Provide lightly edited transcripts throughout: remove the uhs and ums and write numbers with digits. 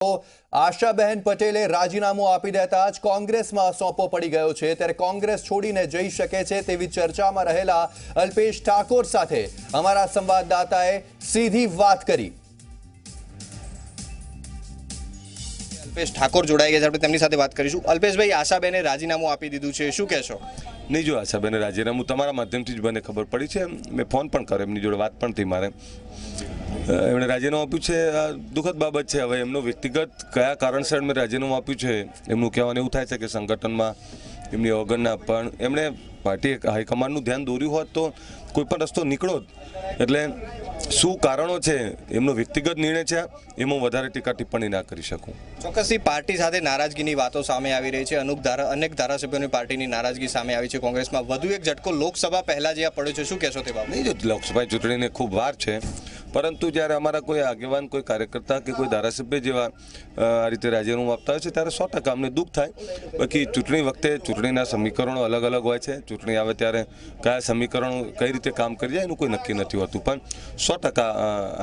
આશાબેન પટેલે રાજીનામું આપી દેતા જ કોંગ્રેસમાં સોંપો પડી ગયો છે ત્યારે કોંગ્રેસ છોડીને જઈ શકે છે તેવી ચર્ચામાં રહેલા અલ્પેશ ઠાકોર સાથે અમારા સંવાદદાતાએ સીધી વાત કરી। અલ્પેશ ઠાકોર જોડાઈ ગયા છે, આપણે તેમની સાથે વાત કરીશું। અલ્પેશભાઈ, આશાબેને રાજીનામું આપી દીધું છે, શું કહેશો? નહીં, જો આશાબેને રાજીનામું તમારા માધ્યમથી જ મને ખબર પડી છે, મેં ફોન પણ કર્યો, એમની જોડે વાત પણ થઈ મારે। એમણે રાજીનામું આપ્યું છે, આ દુઃખદ બાબત છે। હવે એમનો વ્યક્તિગત કયા કારણસર એમણે રાજીનામું આપ્યું છે એમનું કહેવાનું એવું થાય છે કે સંગઠનમાં એમની અવગણના, પણ એમણે પાર્ટી હાઈકમાન્ડનું ધ્યાન દોર્યું હોત તો કોઈ પણ રસ્તો નીકળો જ। એટલે શું કારણો છે, એમનો વ્યક્તિગત નિર્ણય છે, એમાં વધારે ટીકા ટિપ્પણી ના કરી શકું। ચોક્કસથી પાર્ટી સાથે નારાજગીની વાતો સામે આવી રહી છે, અનેક ધારાસભ્યોની પાર્ટીની નારાજગી સામે આવી છે કોંગ્રેસમાં। વધુ એક ઝટકો લોકસભા પહેલા જે આ પડ્યો છે, શું કહેશો તે બાબતે? નહીં, જો લોકસભા ચૂંટણીને ખૂબ વાર છે, પરંતુ જ્યારે અમારા કોઈ આગેવાન, કોઈ કાર્યકર્તા કે કોઈ ધારાસભ્ય જેવા આ રીતે રાજીનામું આપતા હોય છે ત્યારે 100% અમને દુઃખ થાય। બાકી ચૂંટણી વખતે ચૂંટણીના સમીકરણો અલગ અલગ હોય છે, ચૂંટણી આવે ત્યારે કયા સમીકરણો કઈ રીતે કામ કરી જાય એનું કોઈ નક્કી નથી હોતું, પણ 100%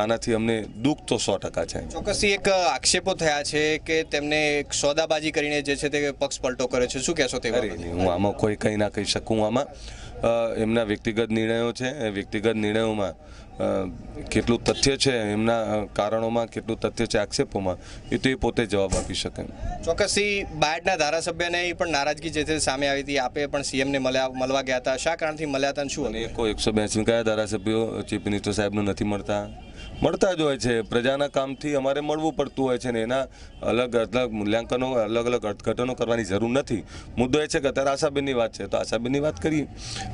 આનાથી અમને દુઃખ તો 100% છે। ચોક્કસથી એક આક્ષેપો થયા છે કે તેમને એક સોદાબાજી કરીને જે છે તે પક્ષ પલટો કરે છે, શું કહેશો તે બાબતે? હું આમાં કોઈ કંઈ ના કહી શકું। આમાં એમના વ્યક્તિગત નિર્ણયો છે, એ વ્યક્તિગત નિર્ણયોમાં કેટલું તથ્ય છે, એમના કારણોમાં કેટલું તથ્ય છે, આક્ષેપોમાં, એ તો એ પોતે જવાબ આપી શકે। ચોક્કસથી બાયડના ધારાસભ્યને પણ નારાજગી જે છે સામે આવી હતી, આપે પણ સીએમને મળવા ગયા હતા, શા કારણથી મળ્યા હતા, શું? અને 182 કયા ધારાસભ્યો ચીફ મિનિસ્ટર સાહેબને નથી મળતા જ હોય છે। પ્રજાના કામથી અમારે મળવું પડતું હોય છે ને એના અલગ અલગ મૂલ્યાંકનો, અલગ અલગ અર્થઘટનો કરવાની જરૂર નથી। મુદ્દો એ છે કે અત્યારે આશાબેનની વાત છે તો આશાબેનની વાત કરીએ।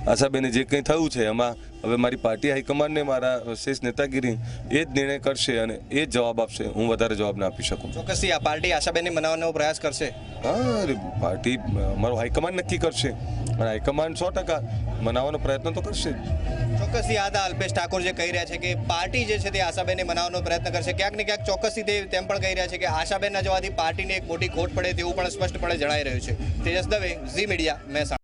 આશાબેને જે કંઈ થયું છે એમાં હવે મારી પાર્ટી હાઈકમાન્ડને, મારા શેષ નેતાગીરી એ જ નિર્ણય કરશે અને એ જ જવાબ આપશે, હું વધારે જવાબ ના આપી શકું। ચોક્કસથી આ પાર્ટી આશાબેનને મનાવવાનો પ્રયાસ કરશે? હા, પાર્ટી અમારું હાઈકમાન્ડ નક્કી કરશે અને હાઈકમાન્ડ 100% મનાવવાનો પ્રયત્ન તો કરશે જ। ચોક્કસથી આ હતા અલ્પેશ ઠાકોર જે કહી રહ્યા છે કે પાર્ટી જે છે તે આશાબેનને મનાવવાનો પ્રયત્ન કરશે। ક્યાંક ને ક્યાંક ચોક્કસથી તેમ પણ કહી રહ્યા છે કે આશાબેનના જવાથી પાર્ટીને એક મોટી ખોટ પડે તેવું પણ સ્પષ્ટપણે જણાઈ રહ્યું છે। તેજસ દવે, ઝી મીડિયા, મહેસાણા।